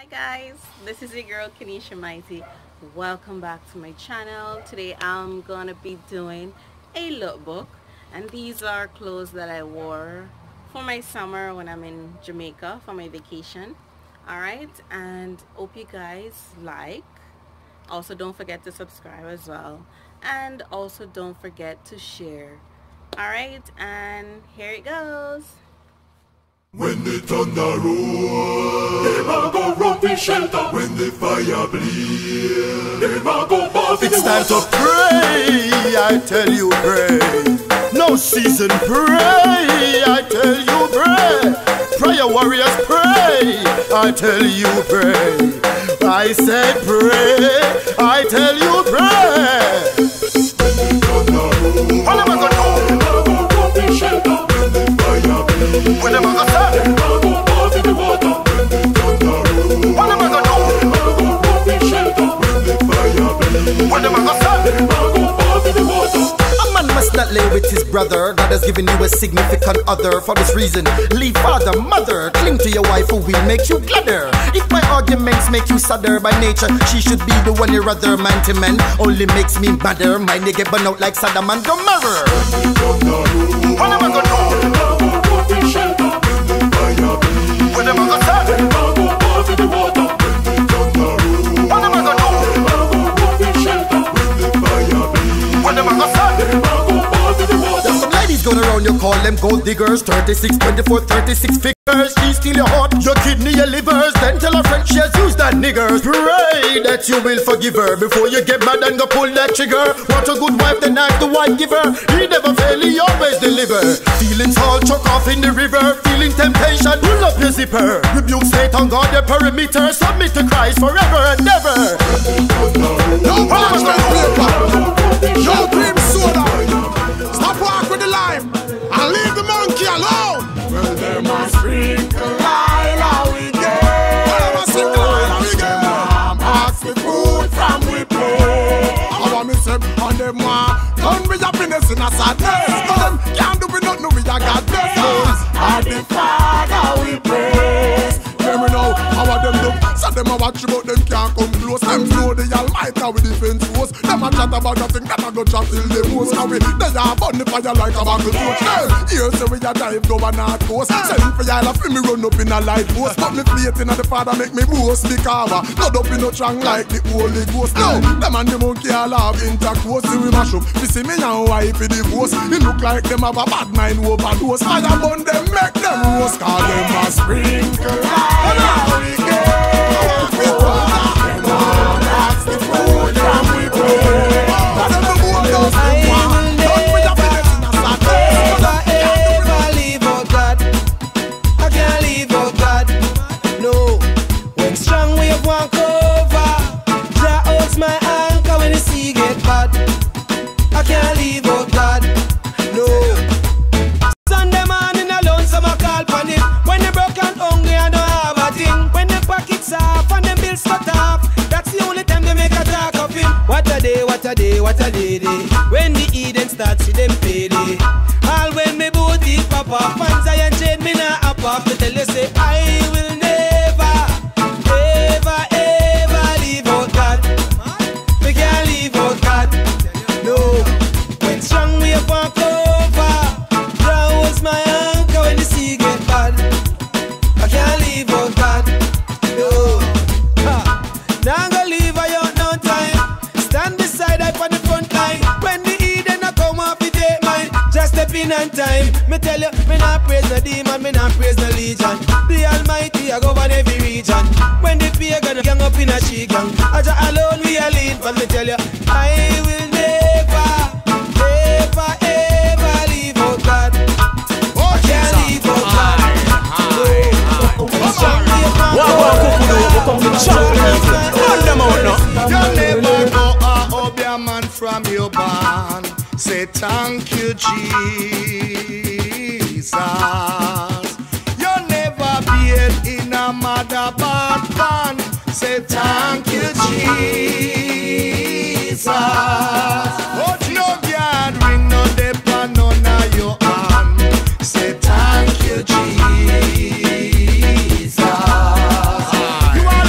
Hi guys, this is your girl Kenisha Mighty. Welcome back to my channel. Today I'm gonna be doing a lookbook, and these are clothes that I wore for my summer when I'm in Jamaica for my vacation. Alright, and hope you guys like. Also don't forget to subscribe as well, and also don't forget to share. Alright, and here it goes. When the thunder roll, them a go run for shelter. When the fire blaze, them a go bow for the water. It's time to pray, I tell you pray. No season pray, I tell you pray. Prayer warriors pray, I tell you pray. I said pray, I tell you pray. When the thunder roll, What am I gonna do? them a go run for shelter. When the fire blaze, What am I gonna say? them a go bow for the water. When the thunder roll, What am I gonna do? them a go run for shelter. When the fire blaze, What am I gonna say? them a go bow for the water. A man must not lay with his brother. God has given you a significant other. For this reason, leave father, mother. Cling to your wife who will make you gladder. If my arguments make you sadder by nature, she should be the one you rather. Man to man only makes me madder. My nigga burn out like Saddam and Gomorrah. What am I gonna do? What am I gonna say? What am I gonna do? What am I gonna say? There's some ladies going around, you call them gold diggers. 36, 24, 36 figures. She steal your heart, your kidney, your livers. Then tell her friend she has used that nigger. Pray that you will forgive her before you get mad and go pull that trigger. Want a good wife, then act the wife giver. He never fail, he always deliver. Feelings all chuck off in the river. Feeling temptation, pull up your zipper. Rebuke Satan, God the perimeter. Submit to Christ forever and ever. No parchment paper, no cream soda. Stop walk with the lime and leave the monkey alone. Well, them a sprinkle Lila we get. Well, them a sprinkle Lila we get. Them a ask the food from we play. I want me say, and them want turn me happiness in a sadness. Cause them can't do me nothing, we a God bless us. And the Father we praise. Let me know how them do. So them a watch but them can't come close. Them know the Almighty with defense force. Them a chat about nothing that a go chat till the most. Now we they a burn the fire like a buckle torch. Here say we a dive go a north coast. Send for y'all a film me run up in a light post. But me faith in a the Father make me boast. Because not up in no strong like the Holy Ghost. Now them and the monkey all have intercourse. See we mash up. We see me and wife in the post. It look like them have a bad mind overdose. Fire burn them make them roast. Cause them a sprinkle Lila we get. Them a ask the food from we play. What a day, when the Eden starts, see them payday. All when me booty pop off, fans I and chain me now up off. To tell you say I will never, ever, ever leave out God. We can't leave out God. No, when strong we up walk over, that was my anchor when the sea get bad. I can't leave out God. No, now I'm gonna leave I out no time. Stand beside I on the front line. When the Eden a come off, it take mine. Just step in on time. Me tell you, me not praise the demon, me not praise the legion. The Almighty a govern every region. When the pagan gang up in a she gang, Aja alone we a lead. But me tell you, I will never, ever, ever leave out God. I can't leave out God. You'll never go up your man from your band. Say thank you, Jesus. You'll never be in a mother bad band. Say thank you, Jesus. Oh, no gathering, no depend on your hand. Say thank you, Jesus. You are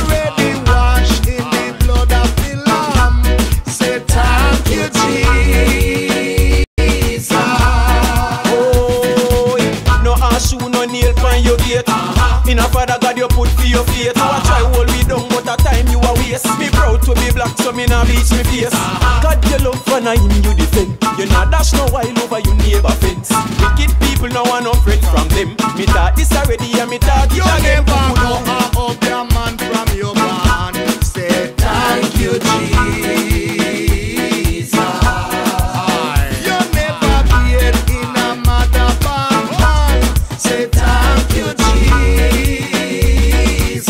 your fate. I try hold me down, but a time you a waste. Me proud to be black, so me nah bleach me face. God your love and I him you defend. You nah dash no while over your neighbor fence. Wicked people now want no friend from them. Me thought this already and me thought it again. Never go up your man from your man. Say thank you, Jesus. You never beard in a mother man. Say thank you, Jesus.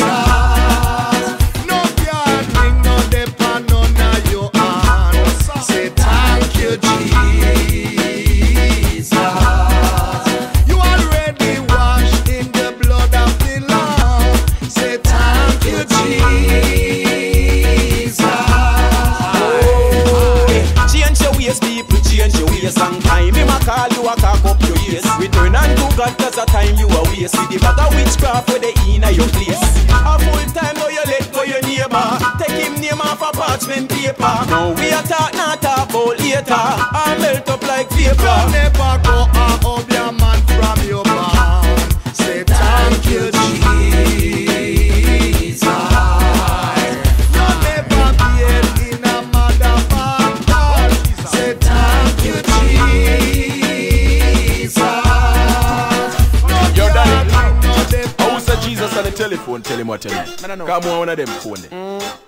No yard ring, no depend on your hand. Say thank you, Jesus. You already washed in the blood of the Lamb. Say thank you, Jesus. Change your ways, people, change your ways. Long time him a call you a cock up your ears. Return unto God cause a time you a waste. With the bag of witchcraft for the inna your place. A full time now you let go your neighbor. Take him name off a parchment paper. Now we a talk, not talk about later. I melt up like vapor. You never go up your man from your man. Say thank you, Jesus. You never beard in a mother man. Say thank you, Jesus. Yo, Danny, how is Jesus on the telephone? Tell him what tell him. Come on, one of them phone.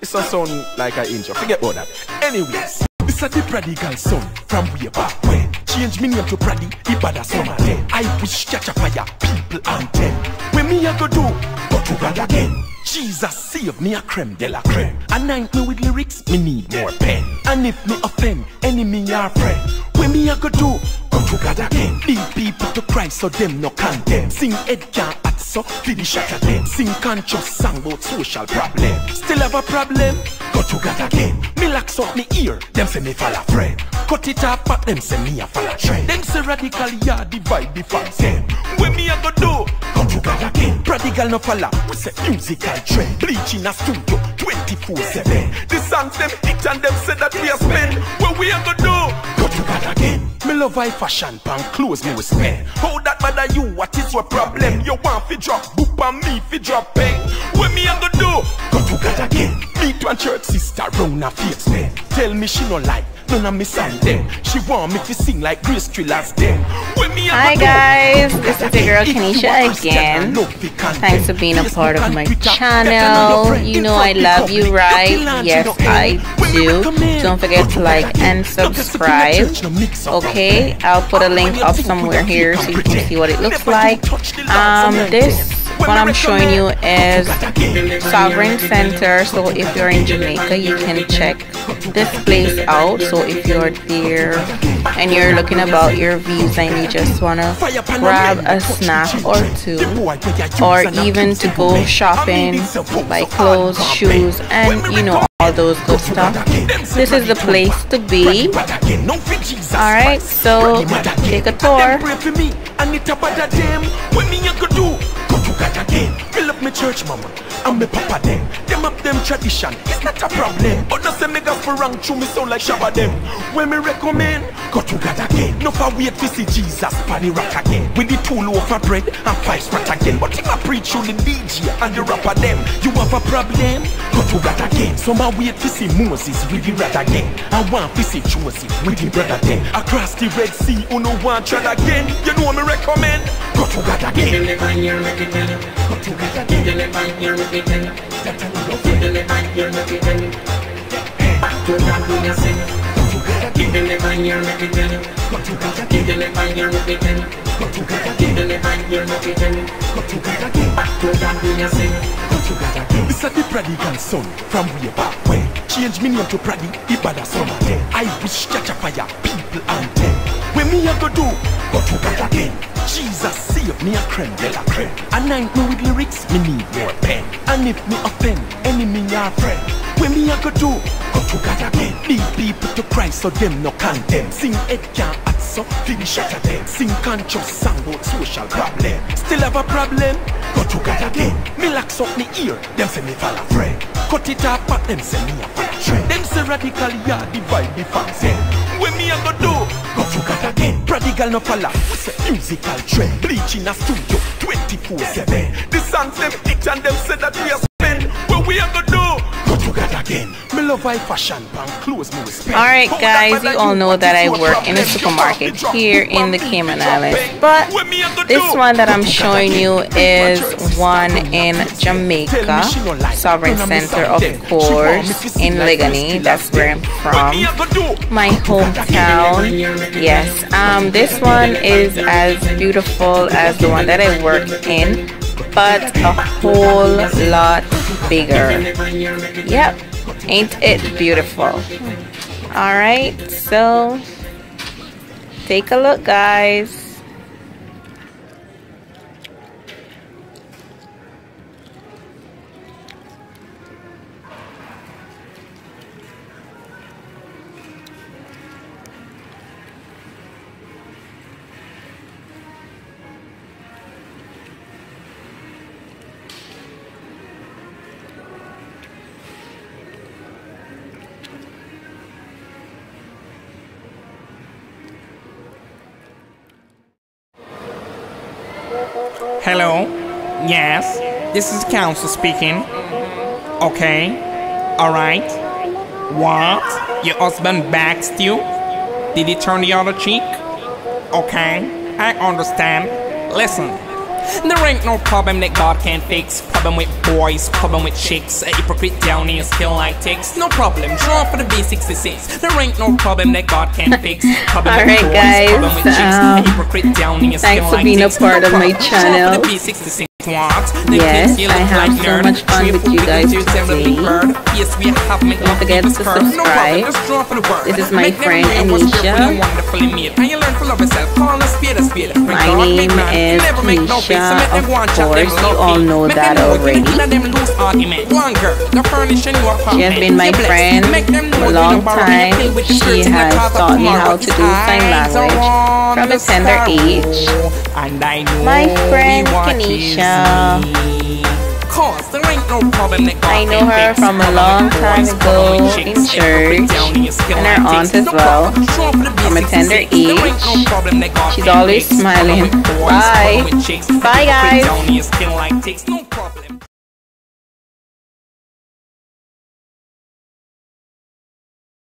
It's a sound like an intro. Forget about that. Anyways, this is the prodigal son from way back when. Change me name to Praddy, Ibada summer then. I push catch a fire, people and ten. When me a go do, go to God again. Jesus save me a creme de la creme. Anoint me with lyrics, me need more pen. And if me offend, enemy or friend. When me a go do, go to God again. Lead people to Christ so them no condemn. Sing Ed can't act so, feel the shot at them. Sing conscious song about social problem. Still have a problem, go to God again. Me locks up me ear, them say me fall a friend. Cut it off, but them say me a fall a trend. Them say radical, yeah, divide the fans them. When me a go do, go to God again. Prodigal no follow, we say musical trend. Bleach in a studio, 24/7. The songs them hit and them say that we a spend. When we a go do, go to God again. Me love high fashion, pan clothes me we spend. How that bother you, what is your problem? You want fi drop boop and me fi drop pen. When me a go do, go to God again. Meet one church sister round a face man. Tell me she no like none of me song them. She want me to sing like Grace Triller's them. Hi guys, this is your girl Kenisha again. Thanks for being a part of my channel. You know I love you, right? Yes, I do. Don't forget to like and subscribe. Okay, I'll put a link up somewhere here so you can see what it looks like. What I'm showing you is Sovereign Center. So if you're in Jamaica, you can check this place out. So if you're there and you're looking about your visa and you just want to grab a snack or two, or even to go shopping, buy clothes, shoes, and you know, all those good stuff, this is the place to be. Alright, so take a tour. Fill up my church mama and me papa them. Them up them tradition, it's not a problem. But no say me gospel wrong through me sound like Shabba them. When me recommend, go to God again. No for wait to see Jesus for the rock again. With the 2 loaf of bread and 5 sprat again. But him a preach you the DJ and the rapper them. You have a problem, go to God again. Some a wait to see Moses with the rod again. And want to see Joseph with the brother them. Across the Red Sea, who no want trad again. You know me recommend, go to God again. Go to God again. This is the prodigal son from way back when. Change me name to Praddy, Ibada summer then. I wish catch a fire, people and ten. When me a go do, go to God again. Jesus save me a creme de la creme. Anoint me with lyrics, me need more pen. And if me offend, enemy or friend. When me a go do, go to God again. Lead people to Christ so them no condemn. Sing Ed can't act so, finish at them. Sing conscious song about social problem. Still have a problem, go to God again. Me locks up me ear, them say me fall a friend. Cut it off, but them say me a fall a trend. Them say radical, yeah, divide the fans then. When me a go do, go to God again. Prodigal no follow, we say musical trend. Bleach in a studio, 24/7. The songs them itch and them say that we are spend. What we are gonna do? Go together again. Me love high fashion, and clothes me respect. Alright guys, you all know that I work in a supermarket here in the Cayman Islands. But this one that I'm showing you is one in Jamaica, Sovereign Center, of course, in Legany. That's where I'm from, my hometown. Yes, this one is as beautiful as the one that I work in, but a whole lot bigger. Yep, ain't it beautiful? Alright, so take a look, guys. Hello? Yes? This is counsel speaking. Okay. Alright. What? Your husband baxed you? Did he turn the other cheek? Okay. I understand. Listen. There ain't no problem that God can't fix. Problem with boys, problem with chicks. A hypocrite down here skill like ticks. No problem, draw for the B66. There ain't no problem that God can't fix. Alright guys, thanks for being a part of my channel. Yes, I have so much fun with you guys today. Don't forget to subscribe. This is my friend Anisha. My name is Kenisha, of course, you all know that already. She has been my friend for a long time. She has taught me how to do sign language from a tender age. My friend Kenisha. I know her from a long time ago in church, and her aunt as well, from a tender age. She's always smiling. Bye. Bye guys.